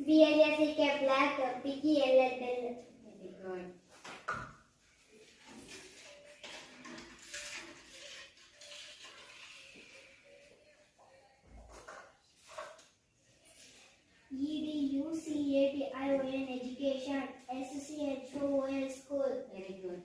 BLSK black, PKLL. Very good. EDUCATION education, SCHOOL school. Very good.